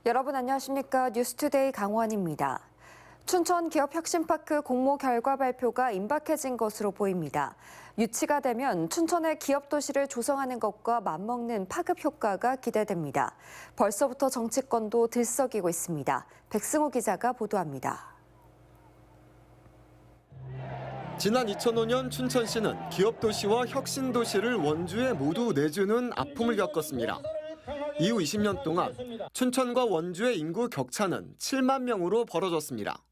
여러분 안녕하십니까? 뉴스투데이 강원입니다. 춘천 기업혁신파크 공모 결과 발표가 임박해진 것으로 보입니다. 유치가 되면 춘천의 기업도시를 조성하는 것과 맞먹는 파급 효과가 기대됩니다. 벌써부터 정치권도 들썩이고 있습니다. 백승호 기자가 보도합니다. 지난 2005년 춘천시는 기업도시와 혁신도시를 원주에 모두 내주는 아픔을 겪었습니다. 이후 20년 동안 춘천과 원주의 인구 격차는 7만 명으로 벌어졌습니다.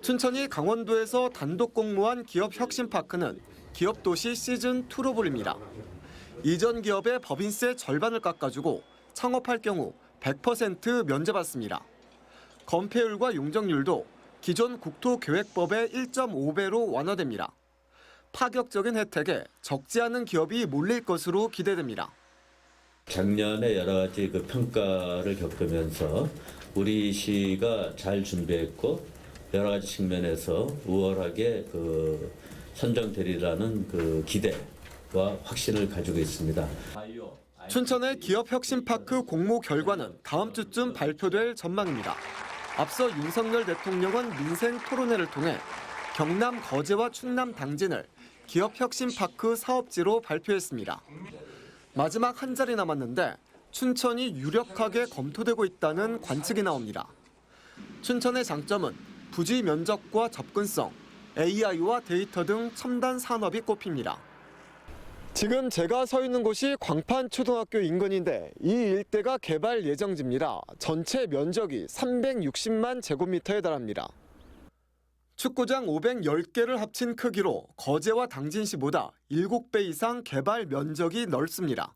춘천이 강원도에서 단독 공모한 기업혁신파크는 기업도시 시즌2로 불립니다. 이전 기업의 법인세 절반을 깎아주고 창업할 경우 100% 면제받습니다. 건폐율과 용적률도 기존 국토계획법의 1.5배로 완화됩니다. 파격적인 혜택에 적지 않은 기업이 몰릴 것으로 기대됩니다. 작년에 여러 가지 평가를 겪으면서 우리 시가 잘 준비했고 여러 가지 측면에서 우월하게 선정되리라는 기대와 확신을 가지고 있습니다. 춘천의 기업혁신파크 공모 결과는 다음 주쯤 발표될 전망입니다. 앞서 윤석열 대통령은 민생 토론회를 통해 경남 거제와 충남 당진을 기업혁신파크 사업지로 발표했습니다. 마지막 한 자리 남았는데 춘천이 유력하게 검토되고 있다는 관측이 나옵니다. 춘천의 장점은 부지 면적과 접근성, AI와 데이터 등 첨단 산업이 꼽힙니다. 지금 제가 서 있는 곳이 광판초등학교 인근인데 이 일대가 개발 예정지입니다. 전체 면적이 360만 제곱미터에 달합니다. 축구장 510개를 합친 크기로 거제와 당진시보다 7배 이상 개발 면적이 넓습니다.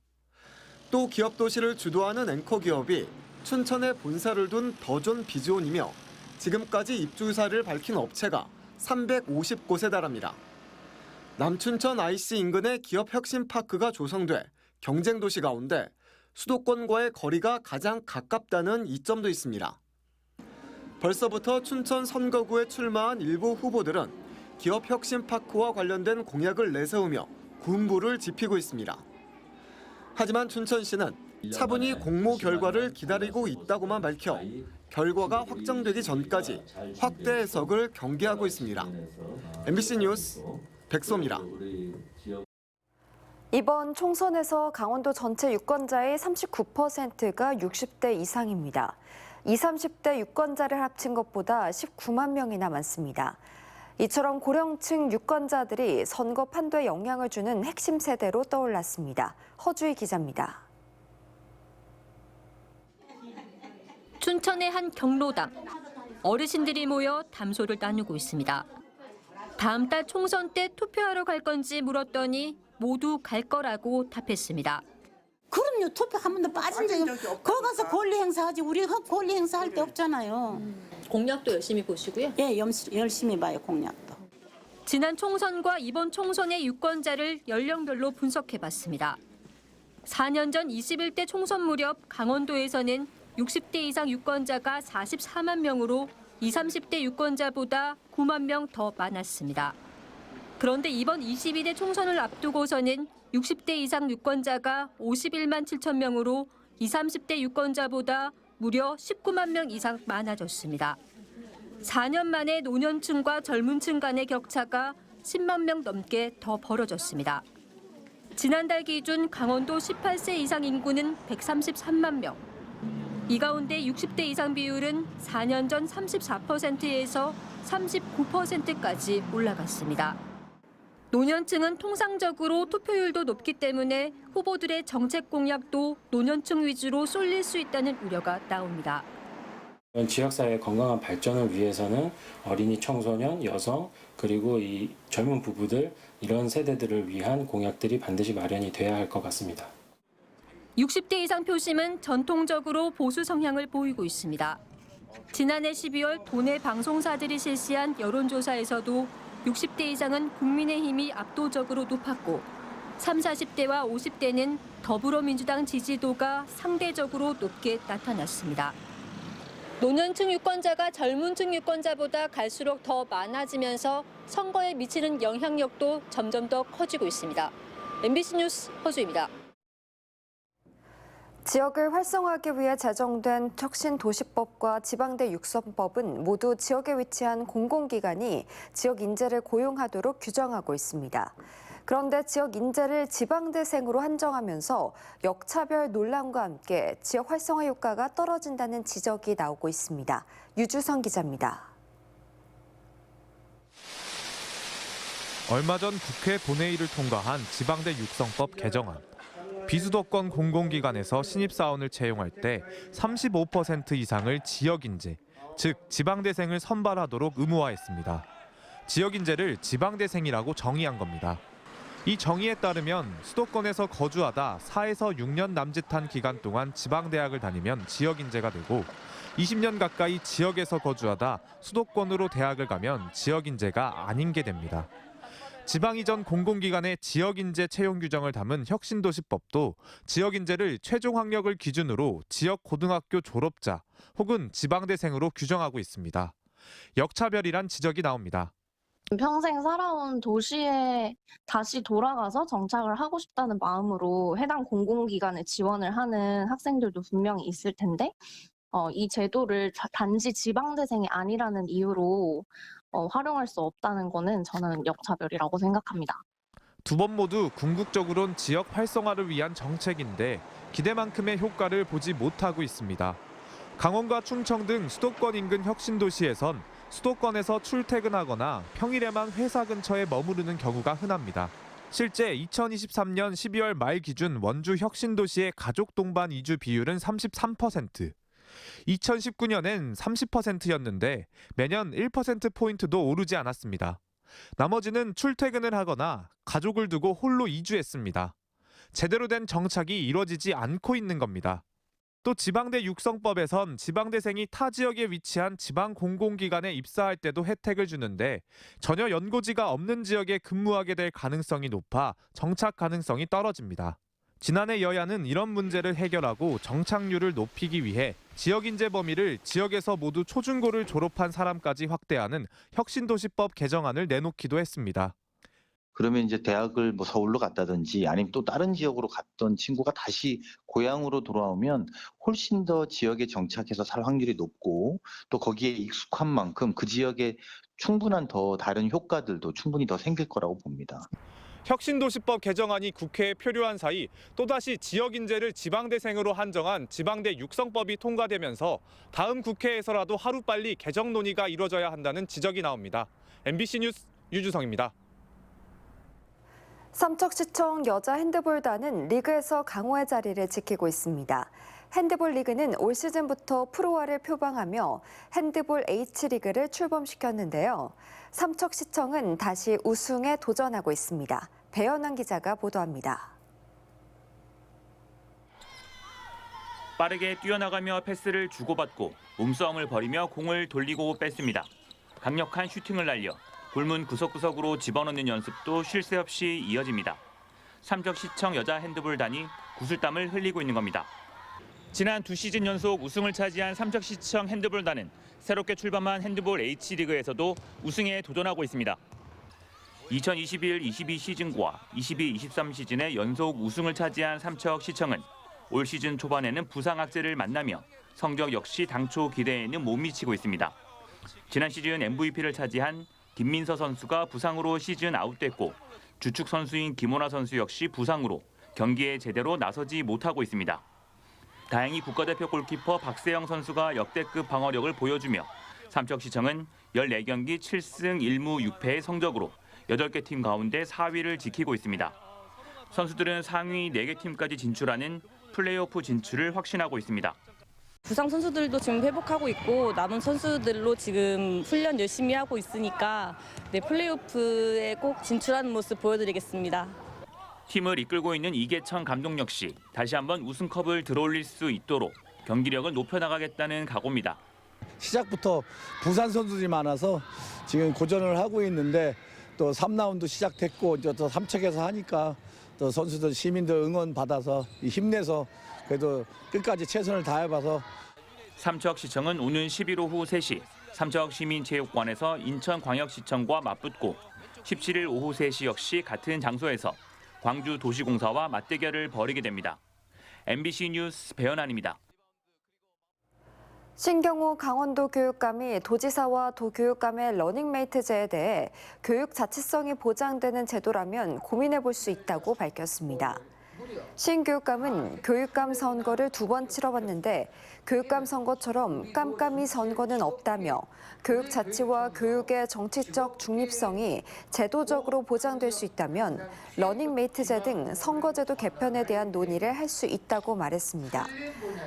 또 기업도시를 주도하는 앵커 기업이 춘천에 본사를 둔 더존 비즈온이며 지금까지 입주사를 밝힌 업체가 350곳에 달합니다. 남춘천 IC 인근의 기업혁신파크가 조성돼 경쟁도시 가운데 수도권과의 거리가 가장 가깝다는 이점도 있습니다. 벌써부터 춘천 선거구에 출마한 일부 후보들은 기업혁신파크와 관련된 공약을 내세우며 군부를 지피고 있습니다. 하지만 춘천시는 차분히 공모 결과를 기다리고 있다고만 밝혀 결과가 확정되기 전까지 확대 해석을 경계하고 있습니다. MBC 뉴스 백소입니다. 이번 총선에서 강원도 전체 유권자의 39%가 60대 이상입니다. 20, 30대 유권자를 합친 것보다 19만 명이나 많습니다. 이처럼 고령층 유권자들이 선거 판도에 영향을 주는 핵심 세대로 떠올랐습니다. 허주희 기자입니다. 춘천의 한 경로당. 어르신들이 모여 담소를 나누고 있습니다. 다음 달 총선 때 투표하러 갈 건지 물었더니 모두 갈 거라고 답했습니다. 그럼요. 투표 한 번도 빠진 적이 없고 거기 가서 권리 행사하지. 우리 권리 행사할 데 없잖아요. 공약도 열심히 보시고요. 예, 열심히 봐요, 공약도. 지난 총선과 이번 총선의 유권자를 연령별로 분석해봤습니다. 4년 전 21대 총선 무렵 강원도에서는 60대 이상 유권자가 44만 명으로 20, 30대 유권자보다 9만 명 더 많았습니다. 그런데 이번 22대 총선을 앞두고서는 60대 이상 유권자가 51만 7천 명으로 20, 30대 유권자보다 무려 19만 명 이상 많아졌습니다. 4년 만에 노년층과 젊은층 간의 격차가 10만 명 넘게 더 벌어졌습니다. 지난달 기준 강원도 18세 이상 인구는 133만 명. 이 가운데 60대 이상 비율은 4년 전 34%에서 39%까지 올라갔습니다. 노년층은 통상적으로 투표율도 높기 때문에 후보들의 정책 공약도 노년층 위주로 쏠릴 수 있다는 우려가 나옵니다. 지역사회의 건강한 발전을 위해서는 어린이, 청소년, 여성, 그리고 이 젊은 부부들 이런 세대들을 위한 공약들이 반드시 마련이 돼야 할 것 같습니다. 60대 이상 표심은 전통적으로 보수 성향을 보이고 있습니다. 지난해 12월 도내 방송사들이 실시한 여론조사에서도 60대 이상은 국민의힘이 압도적으로 높았고 30, 40대와 50대는 더불어민주당 지지도가 상대적으로 높게 나타났습니다. 노년층 유권자가 젊은층 유권자보다 갈수록 더 많아지면서 선거에 미치는 영향력도 점점 더 커지고 있습니다. MBC 뉴스 허수입니다. 지역을 활성화하기 위해 제정된 혁신도시법과 지방대 육성법은 모두 지역에 위치한 공공기관이 지역 인재를 고용하도록 규정하고 있습니다. 그런데 지역 인재를 지방대생으로 한정하면서 역차별 논란과 함께 지역 활성화 효과가 떨어진다는 지적이 나오고 있습니다. 유주성 기자입니다. 얼마 전 국회 본회의를 통과한 지방대 육성법 개정안. 비수도권 공공기관에서 신입사원을 채용할 때 35% 이상을 지역인재, 즉 지방대생을 선발하도록 의무화했습니다. 지역인재를 지방대생이라고 정의한 겁니다. 이 정의에 따르면 수도권에서 거주하다 4에서 6년 남짓한 기간 동안 지방대학을 다니면 지역인재가 되고 20년 가까이 지역에서 거주하다 수도권으로 대학을 가면 지역인재가 아닌 게 됩니다. 지방 이전 공공기관의 지역인재 채용 규정을 담은 혁신도시법도 지역인재를 최종 학력을 기준으로 지역 고등학교 졸업자 혹은 지방대생으로 규정하고 있습니다. 역차별이란 지적이 나옵니다. 평생 살아온 도시에 다시 돌아가서 정착을 하고 싶다는 마음으로 해당 공공기관에 지원을 하는 학생들도 분명히 있을 텐데 이 제도를 단지 지방대생이 아니라는 이유로 활용할 수 없다는 거는 저는 역차별이라고 생각합니다. 두 번 모두 궁극적으론 지역 활성화를 위한 정책인데 기대만큼의 효과를 보지 못하고 있습니다. 강원과 충청 등 수도권 인근 혁신도시에선 수도권에서 출퇴근하거나 평일에만 회사 근처에 머무르는 경우가 흔합니다. 실제 2023년 12월 말 기준 원주 혁신도시의 가족 동반 이주 비율은 33%. 2019년엔 30%였는데 매년 1%포인트도 오르지 않았습니다. 나머지는 출퇴근을 하거나 가족을 두고 홀로 이주했습니다. 제대로 된 정착이 이루어지지 않고 있는 겁니다. 또 지방대 육성법에선 지방대생이 타 지역에 위치한 지방 공공기관에 입사할 때도 혜택을 주는데 전혀 연고지가 없는 지역에 근무하게 될 가능성이 높아 정착 가능성이 떨어집니다. 지난해 여야는 이런 문제를 해결하고 정착률을 높이기 위해 지역인재 범위를 지역에서 모두 초중고를 졸업한 사람까지 확대하는 혁신도시법 개정안을 내놓기도 했습니다. 그러면 이제 대학을 뭐 서울로 갔다든지 아니면 또 다른 지역으로 갔던 친구가 다시 고향으로 돌아오면 훨씬 더 지역에 정착해서 살 확률이 높고 또 거기에 익숙한 만큼 그 지역에 충분한 더 다른 효과들도 충분히 더 생길 거라고 봅니다. 혁신도시법 개정안이 국회에 표류한 사이 또다시 지역인재를 지방대생으로 한정한 지방대 육성법이 통과되면서 다음 국회에서라도 하루빨리 개정 논의가 이뤄져야 한다는 지적이 나옵니다. MBC 뉴스 유주성입니다. 삼척시청 여자 핸드볼단은 리그에서 강호의 자리를 지키고 있습니다. 핸드볼 리그는 올 시즌부터 프로화를 표방하며 핸드볼 H리그를 출범시켰는데요. 삼척시청은 다시 우승에 도전하고 있습니다. 배현환 기자가 보도합니다. 빠르게 뛰어나가며 패스를 주고받고 몸싸움을 벌이며 공을 돌리고 뺐습니다. 강력한 슈팅을 날려 골문 구석구석으로 집어넣는 연습도 쉴 새 없이 이어집니다. 삼척시청 여자 핸드볼단이 구슬땀을 흘리고 있는 겁니다. 지난 2시즌 연속 우승을 차지한 삼척시청 핸드볼단은 새롭게 출범한 핸드볼 H리그에서도 우승에 도전하고 있습니다. 2021-22 시즌과 22-23 시즌에 연속 우승을 차지한 삼척시청은 올 시즌 초반에는 부상 악재를 만나며 성적 역시 당초 기대에는 못 미치고 있습니다. 지난 시즌 MVP를 차지한 김민서 선수가 부상으로 시즌 아웃됐고 주축 선수인 김원아 선수 역시 부상으로 경기에 제대로 나서지 못하고 있습니다. 다행히 국가대표 골키퍼 박세영 선수가 역대급 방어력을 보여주며 삼척시청은 14경기 7승 1무 6패의 성적으로 8개 팀 가운데 4위를 지키고 있습니다. 선수들은 상위 4개 팀까지 진출하는 플레이오프 진출을 확신하고 있습니다. 부상 선수들도 지금 회복하고 있고 남은 선수들로 지금 훈련 열심히 하고 있으니까 플레이오프에 꼭 진출하는 모습 보여드리겠습니다. 팀을 이끌고 있는 이계천 감독 역시 다시 한번 우승컵을 들어올릴 수 있도록 경기력을 높여나가겠다는 각오입니다. 시작부터 부산 선수들이 많아서 지금 고전을 하고 있는데 또 3라운드 시작됐고 이제 또 삼척에서 하니까 또 선수들 시민들 응원 받아서 힘내서 그래도 끝까지 최선을 다해봐서. 삼척시청은 오는 11일 오후 3시 삼척시민체육관에서 인천광역시청과 맞붙고 17일 오후 3시 역시 같은 장소에서 광주도시공사와 맞대결을 벌이게 됩니다. MBC 뉴스 배현환입니다. 신경호 강원도 교육감이 도지사와 도교육감의 러닝메이트제에 대해 교육 자치성이 보장되는 제도라면 고민해 볼 수 있다고 밝혔습니다. 신 교육감은 교육감 선거를 2번 치러봤는데 교육감 선거처럼 깜깜이 선거는 없다며 교육 자치와 교육의 정치적 중립성이 제도적으로 보장될 수 있다면 러닝메이트제 등 선거제도 개편에 대한 논의를 할 수 있다고 말했습니다.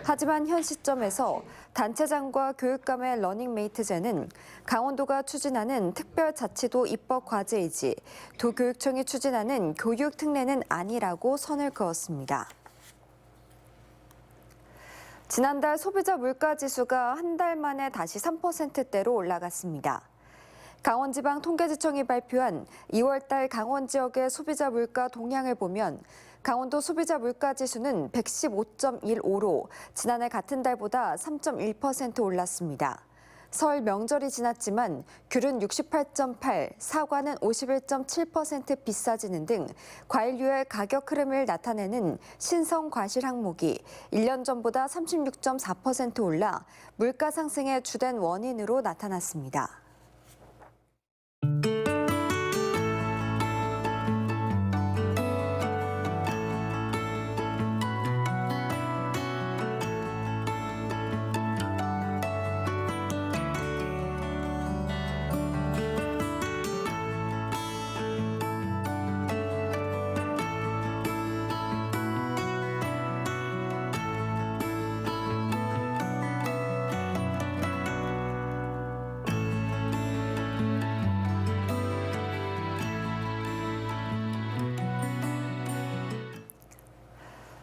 하지만 현 시점에서 단체장과 교육감의 러닝메이트제는 강원도가 추진하는 특별자치도 입법 과제이지 도교육청이 추진하는 교육특례는 아니라고 선을 그었습니다. 지난달 소비자 물가지수가 한 달 만에 다시 3%대로 올라갔습니다. 강원지방통계지청이 발표한 2월달 강원 지역의 소비자 물가 동향을 보면 강원도 소비자 물가지수는 115.15로 지난해 같은 달보다 3.1% 올랐습니다. 설 명절이 지났지만 귤은 68.8, 사과는 51.7% 비싸지는 등 과일류의 가격 흐름을 나타내는 신성 과실 항목이 1년 전보다 36.4% 올라 물가 상승의 주된 원인으로 나타났습니다.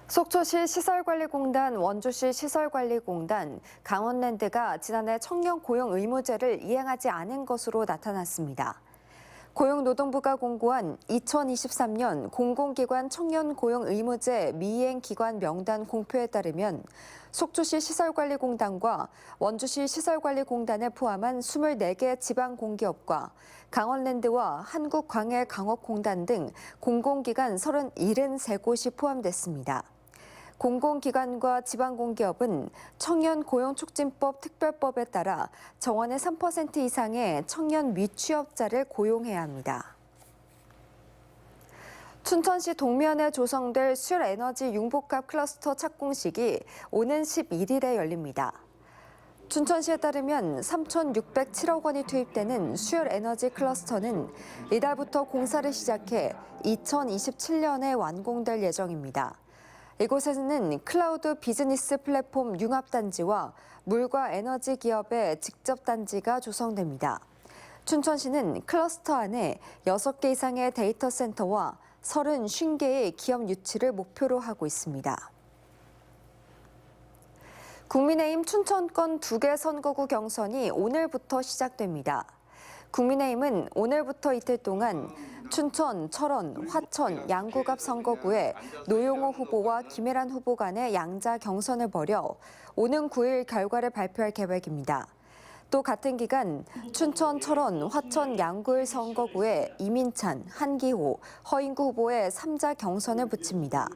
속초시 시설관리공단, 원주시 시설관리공단, 강원랜드가 지난해 청년 고용 의무제를 이행하지 않은 것으로 나타났습니다. 고용노동부가 공고한 2023년 공공기관 청년 고용 의무제 미이행 기관 명단 공표에 따르면 속초시 시설관리공단과 원주시 시설관리공단을 포함한 24개 지방공기업과 강원랜드와 한국광해강업공단 등 공공기관 73곳이 포함됐습니다. 공공기관과 지방공기업은 청년고용촉진법 특별법에 따라 정원의 3% 이상의 청년 미취업자를 고용해야 합니다. 춘천시 동면에 조성될 술-에너지 융복합 클러스터 착공식이 오는 11일에 열립니다. 춘천시에 따르면 3,607억 원이 투입되는 술-에너지 클러스터는 이달부터 공사를 시작해 2027년에 완공될 예정입니다. 이곳에는 클라우드 비즈니스 플랫폼 융합단지와 물과 에너지 기업의 직접단지가 조성됩니다. 춘천시는 클러스터 안에 6개 이상의 데이터 센터와 35개의 기업 유치를 목표로 하고 있습니다. 국민의힘 춘천권 2개 선거구 경선이 오늘부터 시작됩니다. 국민의힘은 오늘부터 이틀 동안 춘천, 철원, 화천, 양구갑 선거구에 노용호 후보와 김혜란 후보 간의 양자 경선을 벌여 오는 9일 결과를 발표할 계획입니다. 또 같은 기간 춘천, 철원, 화천, 양구일 선거구에 이민찬, 한기호, 허인구 후보의 3자 경선을 붙입니다.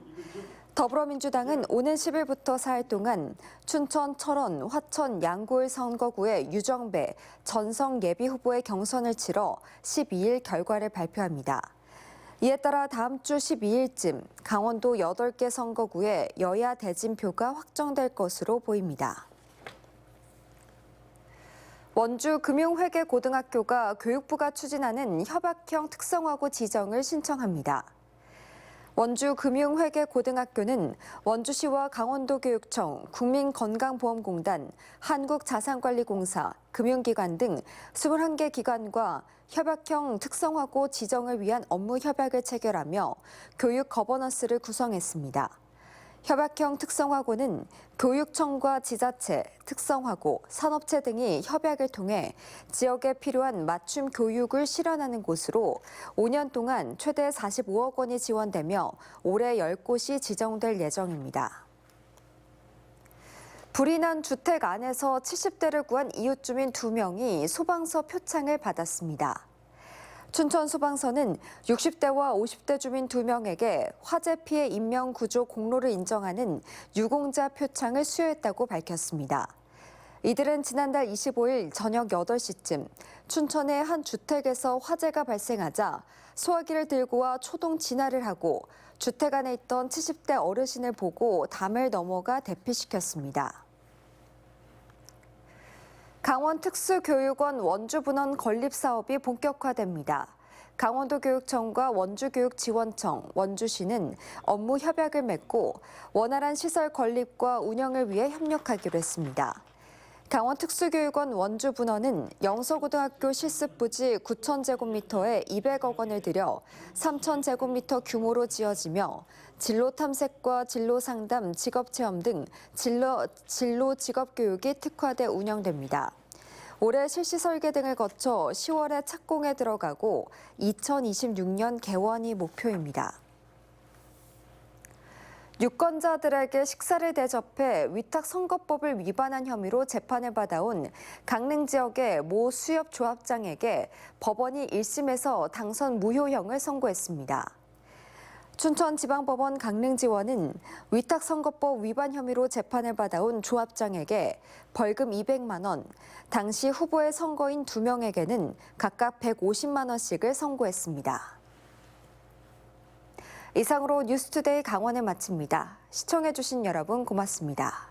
더불어민주당은 오는 10일부터 4일 동안 춘천, 철원, 화천, 양구일 선거구의 유정배, 전성 예비 후보의 경선을 치러 12일 결과를 발표합니다. 이에 따라 다음 주 12일쯤 강원도 8개 선거구에 여야 대진표가 확정될 것으로 보입니다. 원주 금융회계고등학교가 교육부가 추진하는 협약형 특성화고 지정을 신청합니다. 원주 금융회계고등학교는 원주시와 강원도교육청, 국민건강보험공단, 한국자산관리공사, 금융기관 등 21개 기관과 협약형 특성화고 지정을 위한 업무 협약을 체결하며 교육 거버넌스를 구성했습니다. 협약형 특성화고는 교육청과 지자체, 특성화고, 산업체 등이 협약을 통해 지역에 필요한 맞춤 교육을 실현하는 곳으로 5년 동안 최대 45억 원이 지원되며 올해 10곳이 지정될 예정입니다. 불이 난 주택 안에서 70대를 구한 이웃 주민 2명이 소방서 표창을 받았습니다. 춘천소방서는 60대와 50대 주민 2명에게 화재 피해 인명 구조 공로를 인정하는 유공자 표창을 수여했다고 밝혔습니다. 이들은 지난달 25일 저녁 8시쯤 춘천의 한 주택에서 화재가 발생하자 소화기를 들고 와 초동 진화를 하고 주택 안에 있던 70대 어르신을 보고 담을 넘어가 대피시켰습니다. 강원특수교육원 원주분원 건립 사업이 본격화됩니다. 강원도교육청과 원주교육지원청, 원주시는 업무 협약을 맺고 원활한 시설 건립과 운영을 위해 협력하기로 했습니다. 강원특수교육원 원주분원은 영서고등학교 실습부지 9,000제곱미터에 200억 원을 들여 3,000제곱미터 규모로 지어지며 진로 탐색과 진로 상담, 직업체험 등 진로 직업교육이 특화돼 운영됩니다. 올해 실시 설계 등을 거쳐 10월에 착공에 들어가고 2026년 개원이 목표입니다. 유권자들에게 식사를 대접해 위탁선거법을 위반한 혐의로 재판을 받아온 강릉 지역의 모 수협조합장에게 법원이 1심에서 당선 무효형을 선고했습니다. 춘천지방법원 강릉지원은 위탁선거법 위반 혐의로 재판을 받아온 조합장에게 벌금 200만 원, 당시 후보의 선거인 2명에게는 각각 150만 원씩을 선고했습니다. 이상으로 뉴스투데이 강원을 마칩니다. 시청해주신 여러분 고맙습니다.